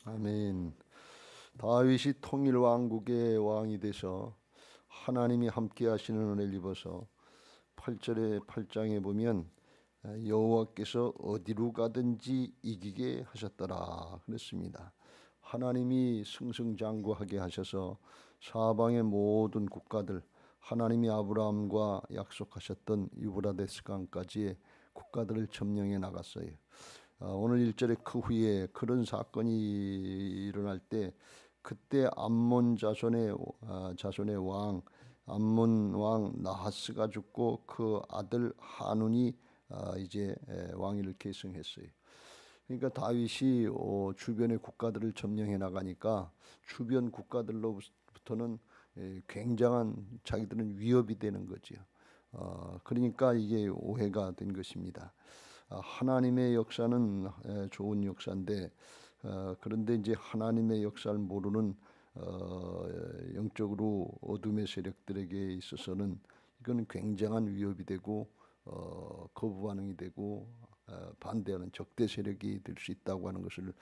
아멘. 다윗이 통일 왕국의 왕이 되서 하나님이 함께 하시는 은혜를 입어서 8절에 8장에 보면 여호와께서 어디로 가든지 이기게 하셨더라 그랬습니다. 하나님이 승승장구하게 하셔서 사방의 모든 국가들, 하나님이 아브라함과 약속하셨던 유브라데스 강까지의 국가들을 점령해 나갔어요. 오늘 1절에 그 후에 그런 사건이 일어날 때, 그때 암몬 자손의 왕 암몬 왕 나하스가 죽고 그 아들 하눈이 이제 왕위를 계승했어요. 그러니까 다윗이 주변의 국가들을 점령해 나가니까 주변 국가들로부터는 굉장한, 자기들은 위협이 되는 거죠. 그러니까 이게 오해가 된 것입니다. 하나님의 역사는 좋은 역사인데, 그런데 이제 하나님의 역사를 모르는 영적으로 어둠의 세력들에게 있어서는 이건 굉장한 위협이 되고 거부 반응이 되고 반대하는 적대 세력이 될 수 있다고 하는 것을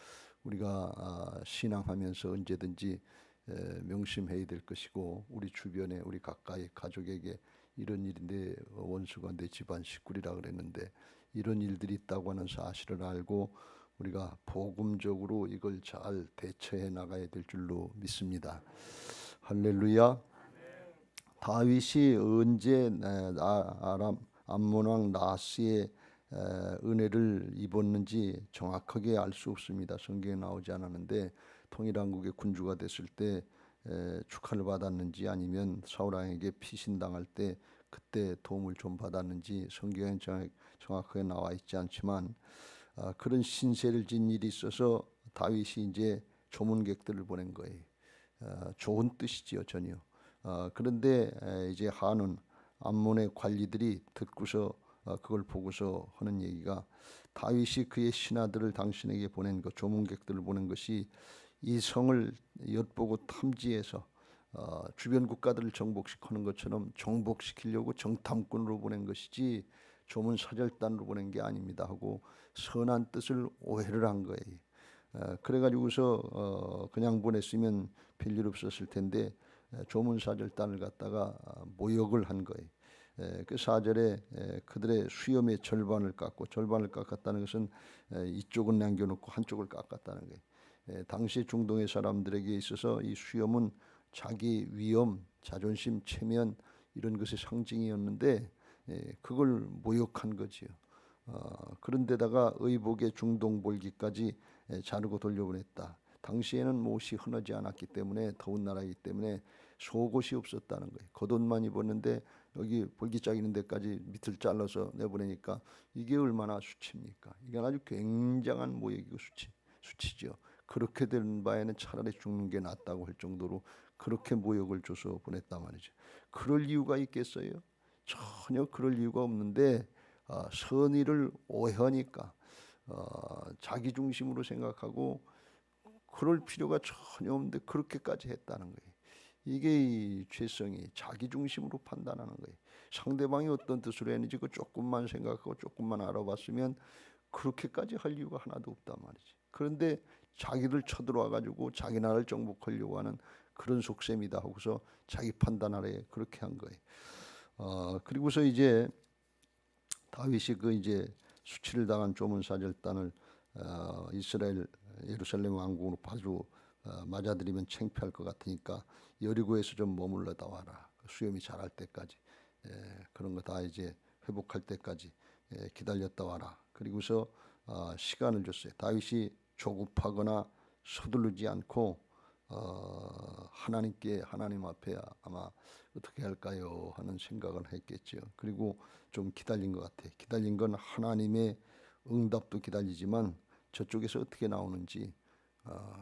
우리가 신앙하면서 언제든지 명심해야 될 것이고, 우리 주변에 우리 가까이 가족에게 이런 일인데, 원수가 내 집안 식구리라 그랬는데 이런 일들이 있다고 하는 사실을 알고 우리가 복음적으로 이걸 잘 대처해 나가야 될 줄로 믿습니다. 할렐루야. 다윗이 언제 암몬 왕 나하스의 은혜를 입었는지 정확하게 알 수 없습니다. 성경에 나오지 않았는데, 통일왕국의 군주가 됐을 때 축하를 받았는지, 아니면 사울 왕에게 피신당할 때 그때 도움을 좀 받았는지 성경에 정확하게 나와 있지 않지만, 그런 신세를 진 일이 있어서 다윗이 이제 조문객들을 보낸 거예요. 좋은 뜻이지요, 전혀. 그런데 이제 한운 암몬의 관리들이 듣고서 그걸 보고서 하는 얘기가, 다윗이 그의 신하들을 당신에게 보낸 것, 조문객들을 보낸 것이 이 성을 엿보고 탐지해서 주변 국가들을 정복시키는 것처럼 정복시키려고 정탐꾼으로 보낸 것이지 조문 사절단으로 보낸 게 아닙니다 하고 선한 뜻을 오해를 한 거예요. 그래가지고서 그냥 보냈으면 별일 없었을 텐데 조문 사절단을 갖다가 모욕을 한 거예요. 그 4절에 그들의 수염의 절반을 깎고, 절반을 깎았다는 것은 이쪽은 남겨놓고 한쪽을 깎았다는 거예요. 당시 중동의 사람들에게 있어서 이 수염은 자기 위엄, 자존심, 체면 이런 것의 상징이었는데 그걸 모욕한 거지요. 그런데다가 의복의 중동볼기까지 자르고 돌려보냈다. 당시에는 못이 흔하지 않았기 때문에, 더운 나라이기 때문에 속옷이 없었다는 거예요. 겉옷만 입었는데 여기 볼기짝 있는 데까지 밑을 잘라서 내보내니까 이게 얼마나 수치입니까? 이건 아주 굉장한 모욕이고 수치죠. 그렇게 된 바에는 차라리 죽는 게 낫다고 할 정도로 그렇게 모욕을 줘서 보냈단 말이죠. 그럴 이유가 있겠어요? 전혀 그럴 이유가 없는데 선의를 오해하니까, 자기 중심으로 생각하고 그럴 필요가 전혀 없는데 그렇게까지 했다는 거예요. 이게 이 죄성이 자기 중심으로 판단하는 거예요. 상대방이 어떤 뜻으로 했는지 그 조금만 생각하고 조금만 알아봤으면 그렇게까지 할 이유가 하나도 없단 말이지. 그런데 자기를 쳐들어와 가지고 자기 나라를 정복하려고 하는 그런 속셈이다 하고서 자기 판단 아래 그렇게 한 거예요. 그리고서 이제 다윗이 그 이제 수치를 당한 조문사절단을 이스라엘 예루살렘 왕궁으로 바로 맞아들이면 창피할 것 같으니까 여리고에서 좀 머물러다 와라. 수염이 자랄 때까지 그런 거 다 이제 회복할 때까지 기다렸다 와라. 그리고서 시간을 줬어요. 다윗이 조급하거나 서두르지 않고 하나님 앞에 아마 어떻게 할까요 하는 생각을 했겠죠. 그리고 좀 기다린 것 같아. 기다린 건 하나님의 응답도 기다리지만 저쪽에서 어떻게 나오는지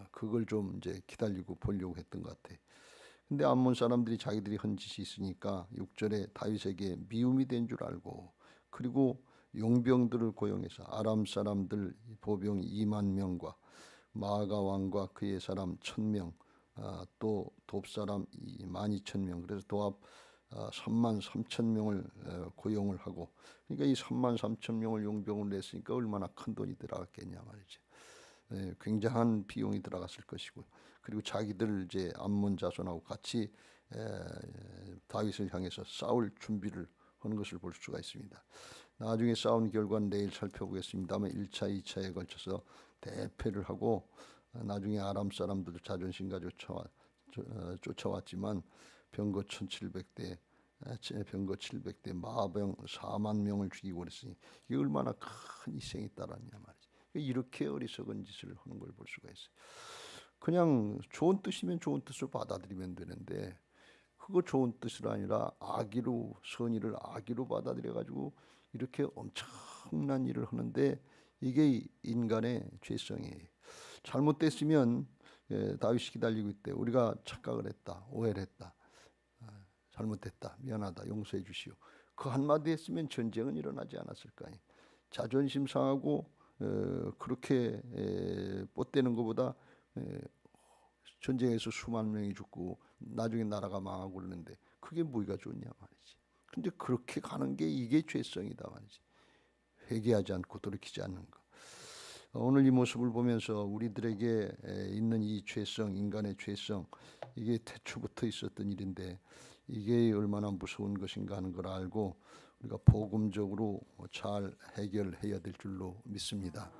그걸 좀 이제 기다리고 보려고 했던 것 같아. 근데 암몬 사람들이 자기들이 한 짓이 있으니까 6절에 다윗에게 미움이 된 줄 알고, 그리고 용병들을 고용해서 아람 사람들 보병 2만 명과 마아가 왕과 그의 사람 1,000명, 또 돕 사람 12,000명, 그래서 도합 3만 3천 명을 고용을 하고, 그러니까 이 3만 3천 명을 용병을 냈으니까 얼마나 큰 돈이 들어갔겠냐 말이죠. 굉장한 비용이 들어갔을 것이고, 그리고 자기들 이제 암몬 자손하고 같이 다윗을 향해서 싸울 준비를 하는 것을 볼 수가 있습니다. 나중에 싸운 결과는 내일 살펴보겠습니다만 1차, 2차에 걸쳐서 대패를 하고 나중에 아람 사람들도 자존심 가지고 쫓아왔지만 병거 1700대, 병거 700대, 마병 4만 명을 죽이고 그랬으니 이게 얼마나 큰 희생이 따랐냐 말이지. 이렇게 어리석은 짓을 하는 걸 볼 수가 있어요. 그냥 좋은 뜻이면 좋은 뜻을 받아들이면 되는데 그거 좋은 뜻이 아니라 악의로, 선의를 악의로 받아들여 가지고 이렇게 엄청난 일을 하는데 이게 인간의 죄성이에요. 잘못됐으면 다윗이 기다리고 있대. 우리가 착각을 했다, 오해를 했다, 잘못했다, 미안하다, 용서해 주시오. 그 한마디 했으면 전쟁은 일어나지 않았을 거 아니에요. 자존심 상하고 그렇게 뻗대는 것보다 전쟁에서 수만 명이 죽고 나중에 나라가 망하고 그러는데 그게 뭐가 좋냐 말이지. 근데 그렇게 가는 게 이게 죄성이다 말이지. 회개하지 않고 돌이키지 않는 거. 오늘 이 모습을 보면서 우리들에게 있는 이 죄성, 인간의 죄성, 이게 태초부터 있었던 일인데 이게 얼마나 무서운 것인가 하는 걸 알고 우리가 복음적으로 잘 해결해야 될 줄로 믿습니다.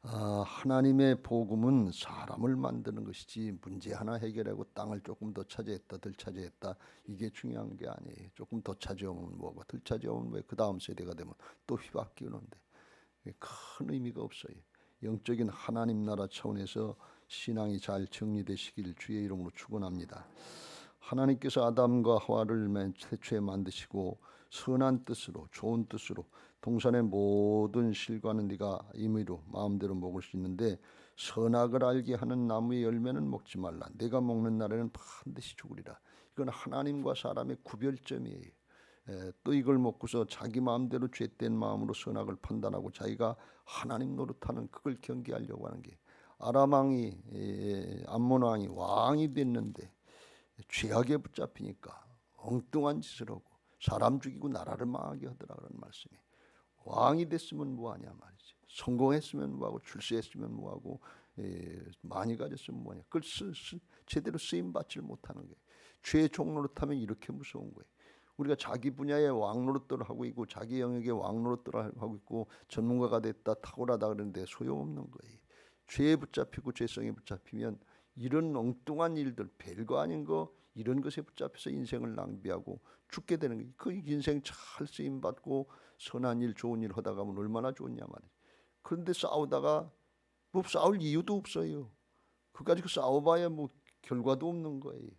하나님의 복음은 사람을 만드는 것이지 문제 하나 해결하고 땅을 조금 더 차지했다, 덜 차지했다, 이게 중요한 게 아니에요. 조금 더 차지하면 뭐고, 덜 차지하면 왜 그 다음 세대가 되면 또 휘바뀌는데 큰 의미가 없어요. 영적인 하나님 나라 차원에서 신앙이 잘 정리되시길 주의 이름으로 축원합니다. 하나님께서 아담과 하와를 맨 최초에 만드시고 선한 뜻으로, 좋은 뜻으로, 동산의 모든 실과는 네가 임의로 마음대로 먹을 수 있는데 선악을 알게 하는 나무의 열매는 먹지 말라. 네가 먹는 날에는 반드시 죽으리라. 이건 하나님과 사람의 구별점이에요. 또 이걸 먹고서 자기 마음대로 죄된 마음으로 선악을 판단하고 자기가 하나님 노릇하는, 그걸 경계하려고 하는 게, 아람 왕이, 암몬 왕이 왕이 됐는데 죄악에 붙잡히니까 엉뚱한 짓을 하고 사람 죽이고 나라를 망하게 하더라 그런 말씀이. 왕이 됐으면 뭐하냐 말이지. 성공했으면 뭐하고, 출세했으면 뭐하고, 많이 가졌으면 뭐하냐. 그걸 제대로 쓰임 받지를 못하는 거예요. 죄의 종노릇하면 이렇게 무서운 거예요. 우리가 자기 분야의 왕노릇들을 하고 있고 자기 영역의 왕노릇들을 하고 있고 전문가가 됐다, 탁월하다 그러는데 소용없는 거예요. 죄에 붙잡히고 죄성에 붙잡히면 이런 엉뚱한 일들, 별거 아닌 거, 이런 것에 붙잡혀서 인생을 낭비하고 죽게 되는 거예요. 그 인생 잘 쓰임 받고 선한 일, 좋은 일 하다 가면 얼마나 좋냐 말이에요. 그런데 싸우다가 뭐 싸울 이유도 없어요. 그 가지고 싸워봐야 뭐 결과도 없는 거예요.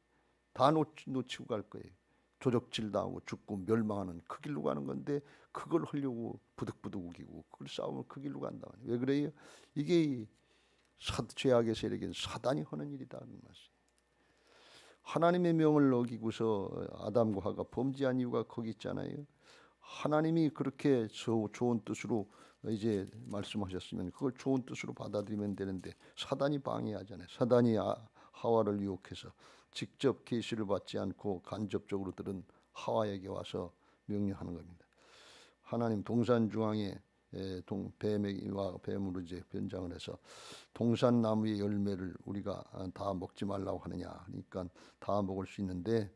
다 놓치고 갈 거예요. 조적질 당하고 죽고 멸망하는 그 길로 가는 건데 그걸 하려고 부득부득 우기고 그걸 싸우면 그 길로 간다. 왜 그래요? 이게 죄악의 세력인 사단이 하는 일이다는 말씀. 하나님의 명을 어기고서 아담과 하가 범죄한 이유가 거기 있잖아요. 하나님이 그렇게 좋은 뜻으로 이제 말씀하셨으면 그걸 좋은 뜻으로 받아들이면 되는데 사단이 방해하잖아요. 사단이 하와를 유혹해서 직접 계시를 받지 않고 간접적으로 들은 하와에게 와서 명령하는 겁니다. 하나님 동산 중앙에 뱀과 뱀으로 이제 변장을 해서 동산 나무의 열매를 우리가 다 먹지 말라고 하느냐. 그러니까 다 먹을 수 있는데,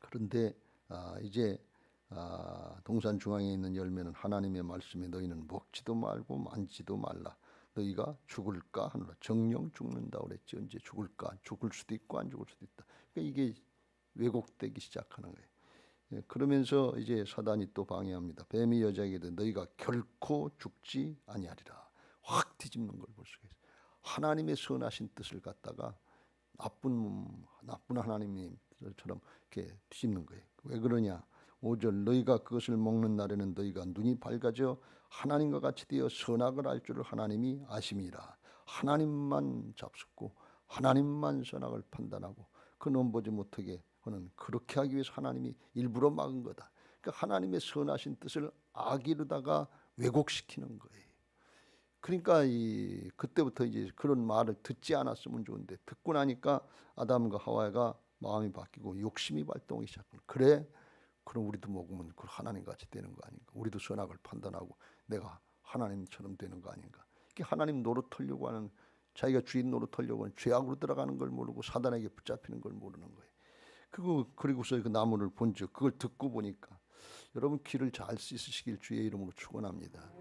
그런데 이제 동산 중앙에 있는 열매는 하나님의 말씀에 너희는 먹지도 말고 만지도 말라. 너희가 죽을까 하노라. 정령 죽는다 그랬지. 언제 죽을까? 죽을 수도 있고 안 죽을 수도 있다. 그러니까 이게 왜곡되기 시작하는 거예요. 그러면서 이제 사단이 또 방해합니다. 뱀이 여자에게 너희가 결코 죽지 아니하리라. 확 뒤집는 걸 볼 수가 있어요. 하나님의 선하신 뜻을 갖다가 나쁜 하나님처럼 이렇게 뒤집는 거예요. 왜 그러냐? 5절 너희가 그것을 먹는 날에는 너희가 눈이 밝아져 하나님과 같이 되어 선악을 알 줄을 하나님이 아심이라. 하나님만 잡숫고 하나님만 선악을 판단하고 그 넘보지 못하게 하는, 그렇게 하기 위해서 하나님이 일부러 막은 거다. 그러니까 하나님의 선하신 뜻을 악의로다가 왜곡시키는 거예요. 그러니까 그때부터 이제 그런 말을 듣지 않았으면 좋은데 듣고 나니까 아담과 하와가 마음이 바뀌고 욕심이 발동하기 시작합니다. 그래? 그럼 우리도 먹으면 그 하나님 같이 되는 거 아닌가? 우리도 선악을 판단하고 내가 하나님처럼 되는 거 아닌가? 특히 하나님 노릇하려고 하는, 자기가 주인 노릇하려고 하는 죄악으로 들어가는 걸 모르고 사단에게 붙잡히는 걸 모르는 거예요. 그리고서 그 나무를 본즉 그걸 듣고 보니까, 여러분 귀를 잘 씻으시길 주의 이름으로 축원합니다.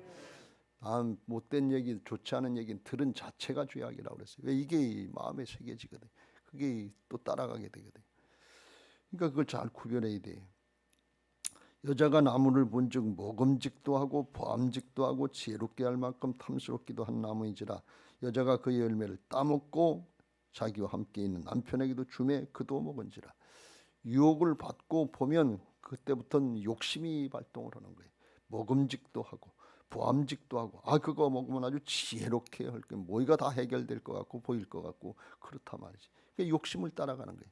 못된 얘기, 좋지 않은 얘기는 들은 자체가 죄악이라고 그랬어요. 왜? 이게 마음에 새겨지거든. 그게 또 따라가게 되거든. 그러니까 그걸 잘 구별해야 돼. 여자가 나무를 본즉 먹음직도 하고 보암직도 하고 지혜롭게 할 만큼 탐스럽기도 한 나무인지라 여자가 그의 열매를 따먹고 자기와 함께 있는 남편에게도 주매 그도 먹은지라. 유혹을 받고 보면 그때부터는 욕심이 발동을 하는 거예요. 먹음직도 하고 보암직도 하고, 그거 먹으면 아주 지혜롭게 할 게 뭐가 다 해결될 것 같고 보일 것 같고 그렇단 말이지. 그러니까 욕심을 따라가는 거예요.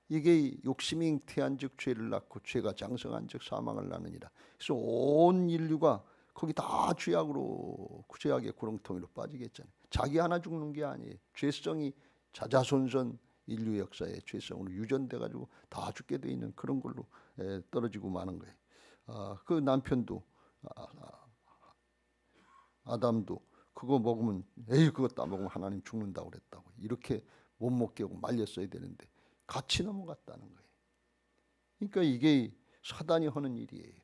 이게 욕심이 잉태한즉 죄를 낳고 죄가 장성한즉 사망을 낳느니라. 그래서 온 인류가 거기 다 죄악의 구렁텅이로 빠지겠잖아요. 자기 하나 죽는 게 아니에요. 죄성이 자자손손 인류 역사의 죄성으로 유전돼 가지고 다 죽게 돼 있는 그런 걸로 떨어지고 마는 거예요. 그 남편도 아담도 그거 먹으면 그거 따먹으면 하나님 죽는다고 그랬다고 이렇게 못 먹게 하고 말렸어야 되는데 같이 넘어갔다는 거예요. 그러니까 이게 사단이 하는 일이에요.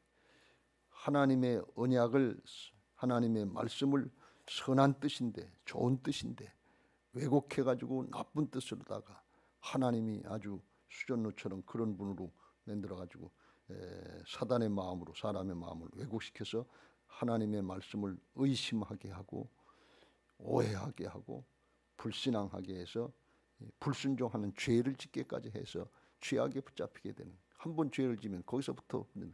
하나님의 언약을, 하나님의 말씀을 선한 뜻인데, 좋은 뜻인데 왜곡해가지고 나쁜 뜻으로다가 하나님이 아주 수전노처럼 그런 분으로 만들어가지고 사단의 마음으로 사람의 마음을 왜곡시켜서 하나님의 말씀을 의심하게 하고 오해하게 하고 불신앙하게 해서 불순종하는 죄를 짓게까지 해서 죄악에 붙잡히게 되는, 한 번 죄를 지면 거기서부터. 근데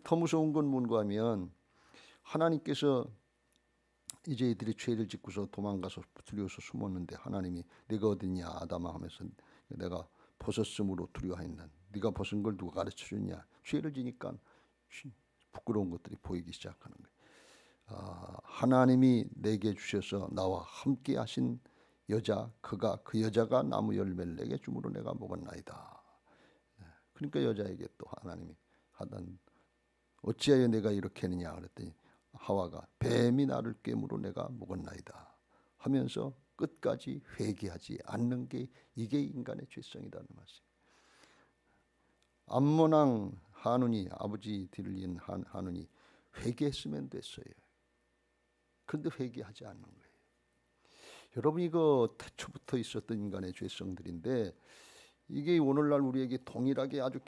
더 무서운 건 뭔가 하면 하나님께서 이제 이들이 죄를 짓고서 도망가서 두려워서 숨었는데 하나님이 네가 어디냐 아담아 하면서 내가 벗었으므로 두려워했난 네가 벗은 걸 누가 가르쳐줬냐. 죄를 지니까 부끄러운 것들이 보이기 시작하는 거예요. 하나님이 내게 주셔서 나와 함께 하신 여자, 그 여자가 나무 열매를 내게 주므로 내가 먹었나이다. 그러니까 여자에게 또 하나님이 하단 어찌하여 내가 이렇게 했느냐 그랬더니 하와가 뱀이 나를 꿰므로 내가 먹었나이다 하면서 끝까지 회개하지 않는 게 이게 인간의 죄성이라는 말씀. 암몬왕 하눈이, 아버지 뒤를 이은 하눈이 회개했으면 됐어요. 그런데 회개하지 않는 거예요. 여러분, 이거 태초부터 있었던 인간의 죄성들인데 이게 오늘날 우리에게 동일하게 아주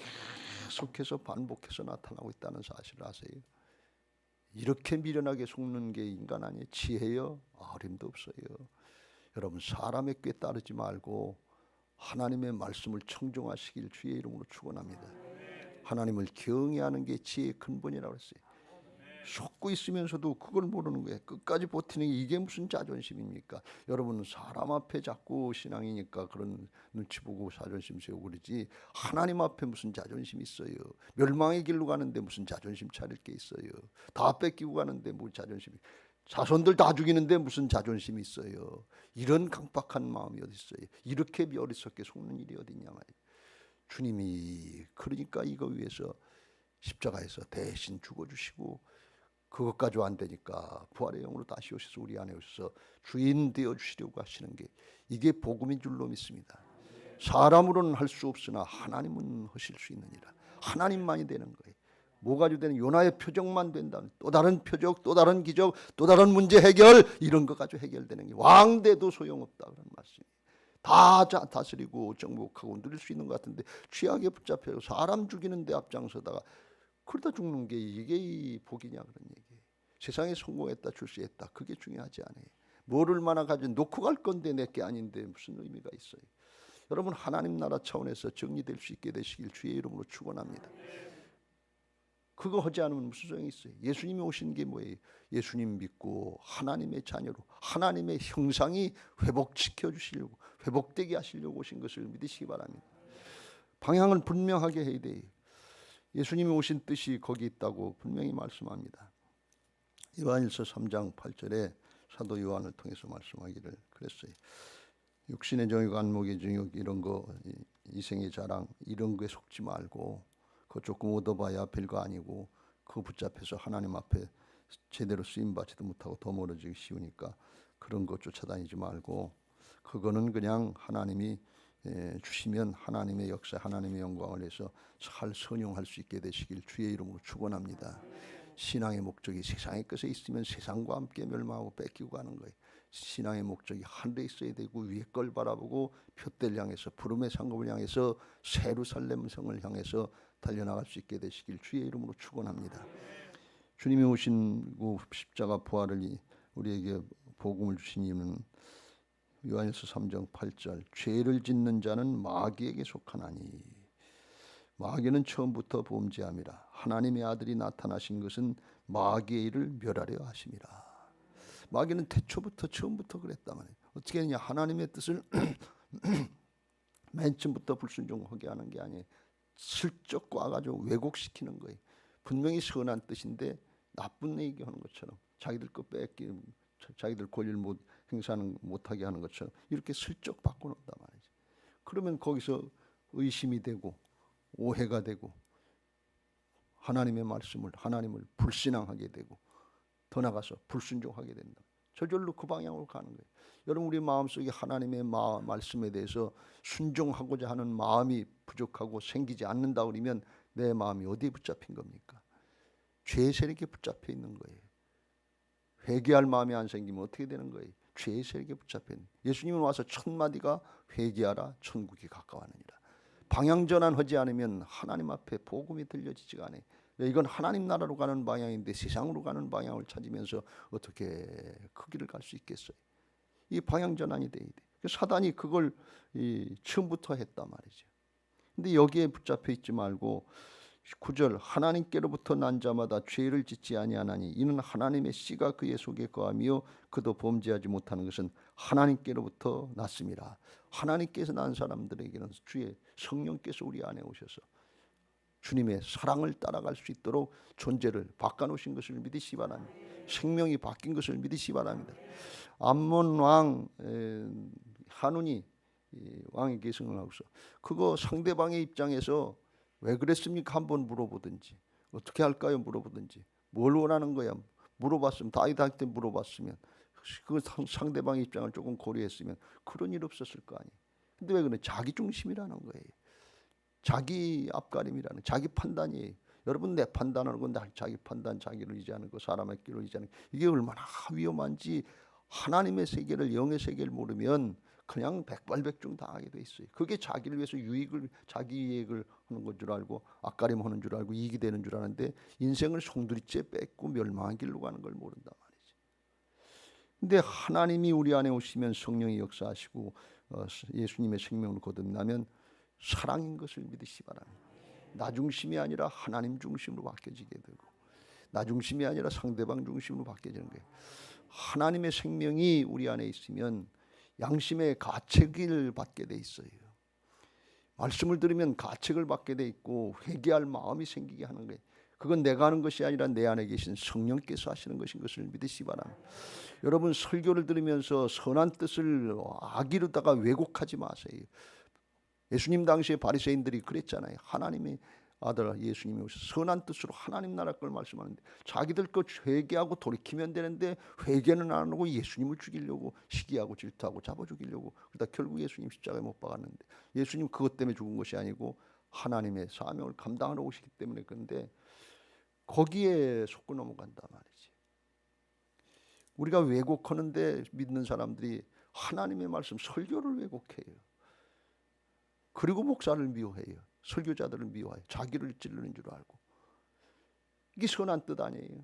계속해서 반복해서 나타나고 있다는 사실을 아세요? 이렇게 미련하게 속는 게 인간 아니에요? 지혜요? 어림도 없어요. 여러분, 사람의 꾀 따르지 말고 하나님의 말씀을 청종하시길 주의 이름으로 축원합니다. 하나님을 경외하는 게 지혜의 근본이라고 했어요. 속고 있으면서도 그걸 모르는 거예요. 끝까지 버티는 게 이게 무슨 자존심입니까? 여러분, 사람 앞에 자꾸 신앙이니까 그런 눈치 보고 자존심 세우고 그러지 하나님 앞에 무슨 자존심 있어요? 멸망의 길로 가는데 무슨 자존심 차릴 게 있어요? 다 뺏기고 가는데 뭐 자존심이, 자손들 다 죽이는데 무슨 자존심이 있어요? 이런 강박한 마음이 어디 있어요? 이렇게 어리석게 속는 일이 어디 있냐 말이에요. 주님이 그러니까 이거 위해서 십자가에서 대신 죽어주시고 그것 가지고 안 되니까 부활의 영으로 다시 오셔서 우리 안에 오셔서 주인 되어 주시려고 하시는 게 이게 복음인 줄로 믿습니다. 사람으로는 할 수 없으나 하나님은 하실 수 있느니라. 하나님만이 되는 거예요. 뭐 가지고 되는 요나의 표적만 된다는, 또 다른 표적, 또 다른 기적, 또 다른 문제 해결, 이런 거 가지고 해결되는 게 왕돼도 소용없다 그런 말씀이에요. 다 다스리고 정복하고 누릴 수 있는 것 같은데 취약에 붙잡혀 사람 죽이는 데 앞장서다가 그러다 죽는 게 이게 이 복이냐 그런 얘기예요. 세상에 성공했다 출세했다 그게 중요하지 않아요. 뭘 얼마나 가지고 놓고 갈 건데 내 게 아닌데 무슨 의미가 있어요. 여러분, 하나님 나라 차원에서 정리될 수 있게 되시길 주의 이름으로 축원합니다. 그거 하지 않으면 무슨 소용이 있어요. 예수님이 오신 게 뭐예요? 예수님 믿고 하나님의 자녀로 하나님의 형상이 회복시켜 주시려고, 회복되게 하시려고 오신 것을 믿으시기 바랍니다. 방향을 분명하게 해야 돼요. 예수님이 오신 뜻이 거기 있다고 분명히 말씀합니다. 요한일서 3장 8절에 사도 요한을 통해서 말씀하기를 그랬어요. 육신의 정욕, 안목의 정욕, 이런 거, 이생의 자랑, 이런 거에 속지 말고 그거 조금 얻어봐야 별거 아니고 그거 붙잡혀서 하나님 앞에 제대로 쓰임받지도 못하고 더 멀어지기 쉬우니까 그런 것 쫓아다니지 말고 그거는 그냥 하나님이 주시면 하나님의 역사, 하나님의 영광을 위해서 잘 선용할 수 있게 되시길 주의 이름으로 축원합니다. 신앙의 목적이 세상의 것에 있으면 세상과 함께 멸망하고 뺏기고 가는 거예요. 신앙의 목적이 하늘에 있어야 되고 위에 걸 바라보고 표대를 향해서 푸름의 상급을 향해서 세루살렘 성을 향해서 달려나갈 수 있게 되시길 주의 이름으로 축원합니다. 주님이 오신 십자가 부활을 우리에게 복음을 주신 이유는 요한일서 3장 8절 죄를 짓는 자는 마귀에게 속하나니 마귀는 처음부터 범죄함이라 하나님의 아들이 나타나신 것은 마귀의 일을 멸하려 하심이라. 마귀는 태초부터 처음부터 그랬단 말이에요. 어떻게 했냐? 하나님의 뜻을 맨 처음부터 불순종하게 하는 게 아니에요. 슬쩍 꽈가지고 왜곡시키는 거예요. 분명히 선한 뜻인데 나쁜 얘기하는 것처럼 자기들 거 뺏기, 자기들 권리를 행사하는 못하게 하는 것처럼 이렇게 슬쩍 바꿔놓는단 말이죠. 그러면 거기서 의심이 되고 오해가 되고 하나님의 말씀을 하나님을 불신앙하게 되고 더 나가서 불순종하게 된다. 저절로 그 방향으로 가는 거예요. 여러분 우리 마음속에 하나님의 말씀에 대해서 순종하고자 하는 마음이 부족하고 생기지 않는다 그러면 내 마음이 어디에 붙잡힌 겁니까? 죄의 세력에 붙잡혀 있는 거예요. 회개할 마음이 안 생기면 어떻게 되는 거예요? 죄의 세력에 붙잡혀 있는. 예수님은 와서 첫 마디가 회개하라 천국이 가까워하느니라. 방향 전환하지 않으면 하나님 앞에 복음이 들려지지가 않아요. 이건 하나님 나라로 가는 방향인데 세상으로 가는 방향을 찾으면서 어떻게 그 길을 갈 수 있겠어요? 이 방향 전환이 돼야 돼. 사단이 그걸 처음부터 했단 말이죠. 근데 여기에 붙잡혀 있지 말고 9절 하나님께로부터 난 자마다 죄를 짓지 아니하나니 이는 하나님의 씨가 그의 속에 거하며 그도 범죄하지 못하는 것은 하나님께로부터 났습니다. 하나님께서 난 사람들에게는 주의 성령께서 우리 안에 오셔서 주님의 사랑을 따라갈 수 있도록 존재를 바꿔놓으신 것을 믿으시기 바랍니다. 생명이 바뀐 것을 믿으시기 바랍니다. 암몬 왕 한운이 왕의 계승을 하고서 그거 상대방의 입장에서 왜 그랬습니까? 한번 물어보든지 어떻게 할까요? 물어보든지 뭘 원하는 거야? 물어봤으면 다윗한테 물어봤으면 그 상대방의 입장을 조금 고려했으면 그런 일 없었을 거 아니에요. 근데 왜 그래? 자기 중심이라는 거예요. 자기 앞가림이라는 자기 판단이에요. 여러분 내 판단하는 건 자기 판단, 자기를 의지하는 거, 사람의 길을 의지하는 거. 이게 얼마나 위험한지 하나님의 세계를 영의 세계를 모르면 그냥 백발백중 당하게 돼 있어요. 그게 자기를 위해서 자기 이익을 하는 건 줄 알고 앞가림 하는 줄 알고 이익이 되는 줄 아는데 인생을 송두리째 뺏고 멸망한 길로 가는 걸 모른단 말이지. 근데 하나님이 우리 안에 오시면 성령이 역사하시고 예수님의 생명을 거듭나면 사랑인 것을 믿으시기 바랍니다. 나 중심이 아니라 하나님 중심으로 바뀌어지게 되고 나 중심이 아니라 상대방 중심으로 바뀌어지는 거예요. 하나님의 생명이 우리 안에 있으면 양심의 가책을 받게 돼 있어요. 말씀을 들으면 가책을 받게 돼 있고 회개할 마음이 생기게 하는 거예요. 그건 내가 하는 것이 아니라 내 안에 계신 성령께서 하시는 것인 것을 믿으시기 바랍니다. 여러분 설교를 들으면서 선한 뜻을 악의로다가 왜곡하지 마세요. 예수님 당시에 바리새인들이 그랬잖아요. 하나님의 아들 예수님이 오셔서 선한 뜻으로 하나님 나라 걸 말씀하는데 자기들 것 회개하고 돌이키면 되는데 회개는 안 하고 예수님을 죽이려고 시기하고 질투하고 잡아 죽이려고 그러다 결국 예수님 십자가에 못 박았는데 예수님 그것 때문에 죽은 것이 아니고 하나님의 사명을 감당하러 오시기 때문에 그런데 거기에 속고 넘어간단 말이지. 우리가 왜곡하는데 믿는 사람들이 하나님의 말씀 설교를 왜곡해요. 그리고 목사를 미워해요. 설교자들을 미워해요. 자기를 찌르는 줄 알고. 이게 선한 뜻 아니에요.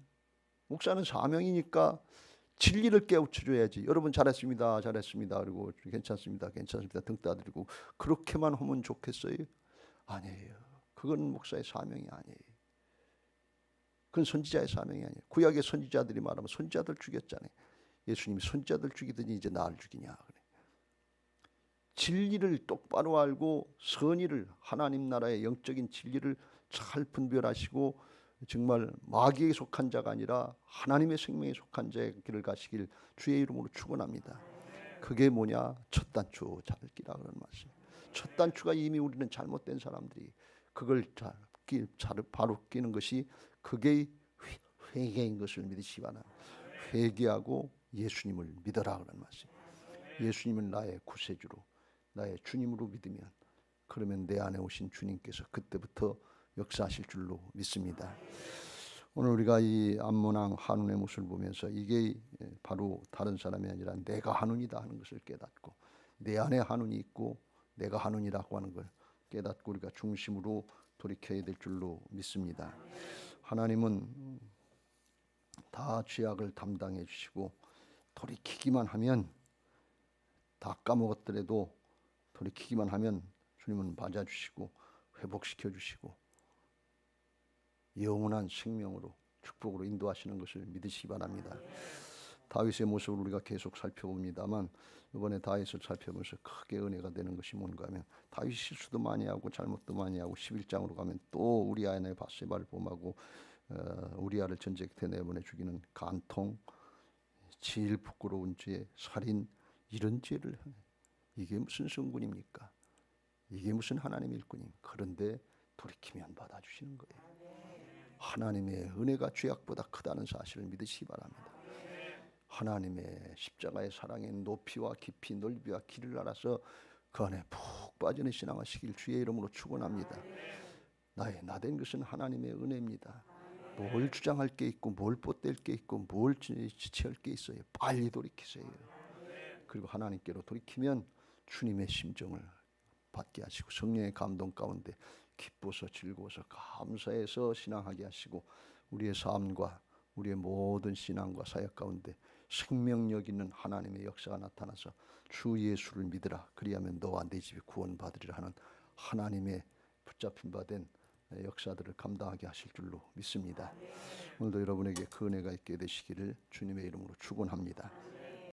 목사는 사명이니까 진리를 깨우쳐줘야지. 여러분 잘했습니다. 잘했습니다. 그리고 괜찮습니다. 괜찮습니다. 등 따드리고 그렇게만 하면 좋겠어요? 아니에요. 그건 목사의 사명이 아니에요. 그건 선지자의 사명이 아니에요. 구약의 선지자들이 말하면 선지자들 죽였잖아요. 예수님이 선지자들 죽이더니 이제 나를 죽이냐 그래. 진리를 똑바로 알고 선의를 하나님 나라의 영적인 진리를 잘 분별하시고 정말 마귀에게 속한 자가 아니라 하나님의 생명에 속한 자의 길을 가시길 주의 이름으로 축원합니다. 그게 뭐냐? 첫 단추 잡기라 그런 말씀. 첫 단추가 이미 우리는 잘못된 사람들이 그걸 바로 끼는 것이 그게 회개인 것을 믿으시기 바랍니다. 회개하고 예수님을 믿어라 그런 말씀. 예수님을 나의 구세주로, 나의 주님으로 믿으면, 그러면 내 안에 오신 주님께서 그때부터 역사하실 줄로 믿습니다. 오늘 우리가 이 암몬왕 한운의 모습을 보면서 이게 바로 다른 사람이 아니라 내가 한운이다 하는 것을 깨닫고, 내 안에 한운이 있고 내가 한운이라고 하는 걸 깨닫고 우리가 중심으로 돌이켜야 될 줄로 믿습니다. 하나님은 다 죄악을 담당해 주시고 돌이키기만 하면, 다 까먹었더라도 돌이키기만 하면 주님은 맞아주시고 회복시켜 주시고 영원한 생명으로 축복으로 인도하시는 것을 믿으시기 바랍니다. 다윗의 모습을 우리가 계속 살펴봅니다만, 이번에 다윗을 살펴보면서 크게 은혜가 되는 것이 뭔가 하면, 다윗이 실수도 많이 하고 잘못도 많이 하고 11장으로 가면 또 우리아의 바세바를 범하고 우리아를 전쟁터에 내보내 죽이는 간통, 제일 부끄러운 죄, 살인, 이런 죄를 하네. 이게 무슨 성군입니까? 이게 무슨 하나님의 일꾼입니까? 그런데 돌이키면 받아주시는 거예요. 하나님의 은혜가 죄악보다 크다는 사실을 믿으시기 바랍니다. 하나님의 십자가의 사랑의 높이와 깊이, 넓이와 길을 알아서 그 안에 푹 빠지는 신앙하시길 주의 이름으로 축원합니다. 나의 나된 것은 하나님의 은혜입니다. 뭘 주장할 게 있고 뭘 뻗댈 게 있고 뭘 지체할 게 있어요. 빨리 돌이키세요. 그리고 하나님께로 돌이키면 주님의 심정을 받게 하시고 성령의 감동 가운데 기뻐서 즐거워서 감사해서 신앙하게 하시고, 우리의 삶과 우리의 모든 신앙과 사역 가운데 생명력 있는 하나님의 역사가 나타나서 주 예수를 믿으라 그리하면 너와 네 집이 구원받으리라 하는 하나님의 붙잡힌 바 된 역사들을 감당하게 하실 줄로 믿습니다. 오늘도 여러분에게 그 은혜가 있게 되시기를 주님의 이름으로 축원합니다.